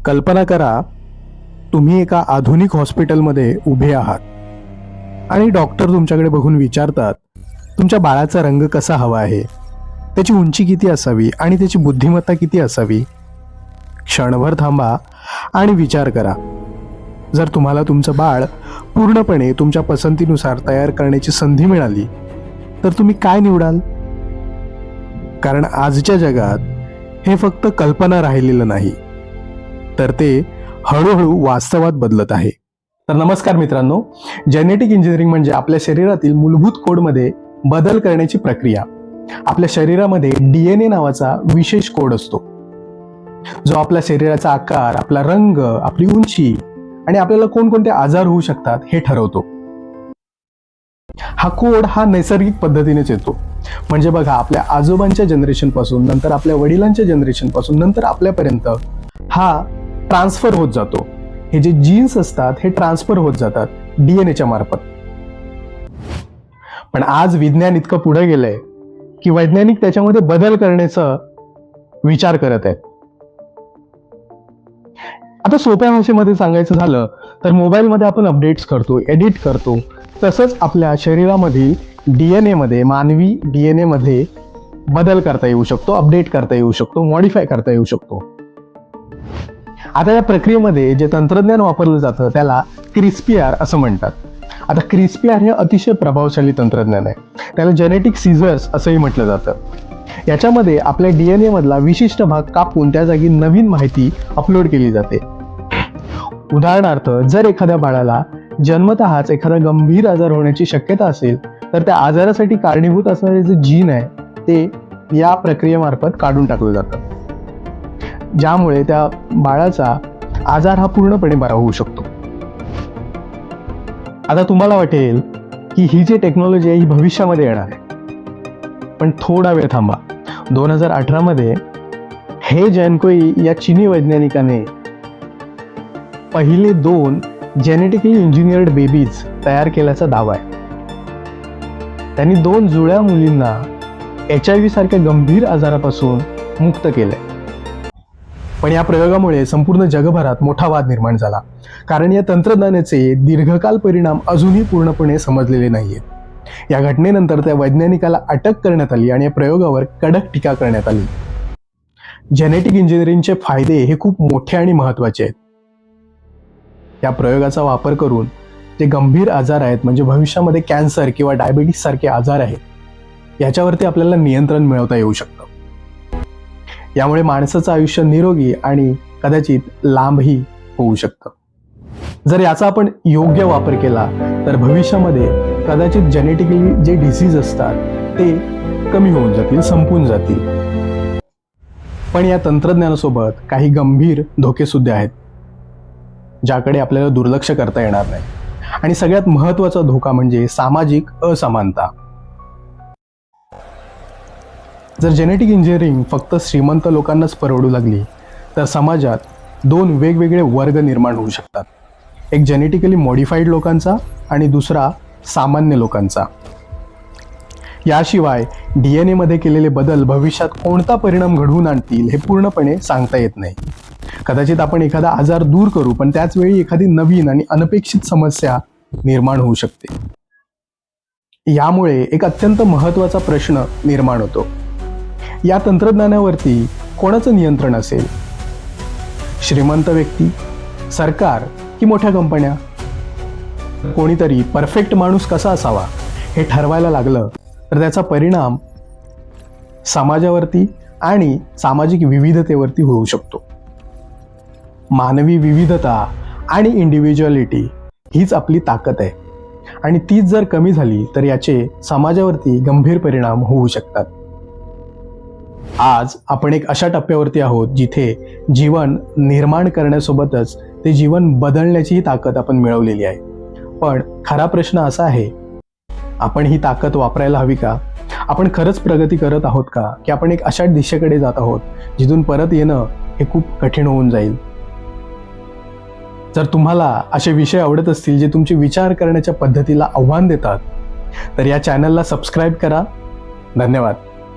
कल्पना करा, तुम्ही एका आधुनिक हॉस्पिटलमध्ये उभे आहात आणि डॉक्टर तुमच्याकडे बघून विचारतात, तुमच्या बाळाचा रंग कसा हवा आहे, त्याची उंची किती असावी आणि त्याची बुद्धिमत्ता किती असावी. क्षणभर थांबा आणि विचार करा. जर तुम्हाला तुमचं बाळ पूर्णपणे तुमच्या पसंतीनुसार तयार करण्याची संधी मिळाली तर तुम्ही काय निवडाल? कारण आजच्या जगात हे फक्त कल्पना राहिलेलं नाही, तर ते हळूहळू वास्तवात बदलत आहे. तर नमस्कार मित्रांनो, जेनेटिक इंजिनिअरिंग म्हणजे आपल्या शरीरातील मूलभूत कोडमध्ये बदल करण्याची प्रक्रिया. आपल्या शरीरामध्ये DNA नावाचा विशेष कोड असतो, जो आपल्या शरीराचा आकार, आपला रंग, आपली उंची आणि आपल्याला कोणकोणते आजार होऊ शकतात हे ठरवतो. हा कोड नैसर्गिक पद्धतीनेच येतो. म्हणजे बघा, आपल्या आजोबांच्या जनरेशन पासून, नंतर आपल्या वडिलांच्या जनरेशन पासून, नंतर आपल्यापर्यंत हा ट्रान्सफर होत जातो. हे जे जीन्स असतात हे ट्रान्सफर होत जातात DNAच्या मार्फत. पण आज विज्ञान इतकं पुढे गेलंय की वैज्ञानिक त्याच्यामध्ये बदल करण्याचा विचार करत आहेत. आता सोप्या भाषेमध्ये सांगायचं झालं तर मोबाईलमध्ये आपण अपडेट्स करतो, एडिट करतो, तसंच आपल्या शरीरामधील DNA मध्ये, मानवी DNA मध्ये बदल करता येऊ शकतो, अपडेट करता येऊ शकतो, मॉडिफाय करता येऊ शकतो. आता या प्रक्रियेमध्ये जे तंत्रज्ञान वापरलं जातं त्याला CRISPR असं म्हणतात. आता CRISPR हे अतिशय प्रभावशाली तंत्रज्ञान आहे. त्याला जेनेटिक सीझर्स असंही म्हटलं जातं. याच्यामध्ये आपल्या DNA मधला विशिष्ट भाग कापून त्या जागी नवीन माहिती अपलोड केली जाते. उदाहरणार्थ, जर एखाद्या बाळाला जन्मतःच एखादा गंभीर आजार होण्याची शक्यता असेल तर त्या आजारासाठी कारणीभूत असणारे जे जीन आहे ते या प्रक्रियेमार्फत काढून टाकलं जातं, ज्यामुळे त्या बाळाचा आजार हा पूर्णपणे बरा होऊ शकतो. आता तुम्हाला वाटेल की ही जी टेक्नॉलॉजी आहे ही भविष्यामध्ये येणार आहे, पण थोडा वेळ थांबा. 2018 मध्ये हे जैनकोई या चीनी वैज्ञानिकाने पहिले 2 जेनेटिकली इंजिनियर्ड बेबीज तयार केल्याचा दावा आहे. त्यांनी 2 जुळ्या मुलींना HIV सारख्या गंभीर आजारापासून मुक्त केलंय. पण या प्रयोगामुळे संपूर्ण जगभरात मोठा वाद निर्माण झाला, कारण या तंत्रज्ञानाचे दीर्घकाल परिणाम अजूनही पूर्णपणे समजलेले नाहीयेत. या घटनेनंतर त्या वैज्ञानिकाला अटक करण्यात आली आणि या प्रयोगावर कडक टीका करण्यात आली. जेनेटिक इंजिनिअरिंगचे फायदे हे खूप मोठे आणि महत्त्वाचे आहेत. या प्रयोगाचा वापर करून जे गंभीर आजार आहेत, म्हणजे भविष्यामध्ये कॅन्सर किंवा डायबिटीस सारखे आजार आहेत, याच्यावरती आपल्याला नियंत्रण मिळवता येऊ शकतं. यामुळे माणसाचं आयुष्य निरोगी आणि कदाचित लांबही होऊ शकतं. जर याचा आपण योग्य वापर केला तर भविष्यामध्ये कदाचित जेनेटिकली जे डिसीज असतात ते कमी होऊन जातील, संपून जातील. पण या तंत्रज्ञानासोबत काही गंभीर धोके सुद्धा आहेत, ज्याकडे आपल्याला दुर्लक्ष करता येणार नाही. आणि सगळ्यात महत्त्वाचा धोका म्हणजे सामाजिक असमानता. जर जेनेटिक इंजिनिअरिंग फक्त श्रीमंत लोकांनाच परवडू लागली तर समाजात 2 वेगवेगळे वर्ग निर्माण होऊ शकतात. एक जेनेटिकली मॉडिफाईड लोकांचा आणि दुसरा सामान्य लोकांचा. याशिवाय DNA मध्ये केलेले बदल भविष्यात कोणता परिणाम घडवून आणतील हे पूर्णपणे सांगता येत नाही. कदाचित आपण एखादा आजार दूर करू, पण त्याच वेळी एखादी नवीन आणि अनपेक्षित समस्या निर्माण होऊ शकते. यामुळे एक अत्यंत महत्त्वाचा प्रश्न निर्माण होतो, या तंत्रज्ञानावरती कोणाचं नियंत्रण असेल? श्रीमंत व्यक्ती, सरकार की मोठ्या कंपन्या? कोणीतरी परफेक्ट माणूस कसा असावा हे ठरवायला लागलं तर त्याचा परिणाम समाजावरती आणि सामाजिक विविधतेवरती होऊ शकतो. मानवी विविधता आणि इंडिव्हिज्युअलिटी हीच आपली ताकद आहे, आणि तीच जर कमी झाली तर याचे समाजावरती गंभीर परिणाम होऊ शकतात. आज आपण एक अशा टप्प्यावरती आहोत जिथे जीवन निर्माण करण्यासोबतच ते जीवन बदलण्याचीही ताकद आपण मिळवलेली आहे. पण खरा प्रश्न असा आहे, आपण ही ताकद वापरायला हवी का? आपण खरंच प्रगती करत आहोत का, की आपण एक अशा दिशेकडे जात आहोत जिथून परत येणं हे खूप कठीण होऊन जाईल? जर तुम्हाला असे विषय आवडत असतील जे तुमचे विचार करण्याच्या पद्धतीला आव्हान देतात तर या चॅनलला सबस्क्राईब करा. धन्यवाद.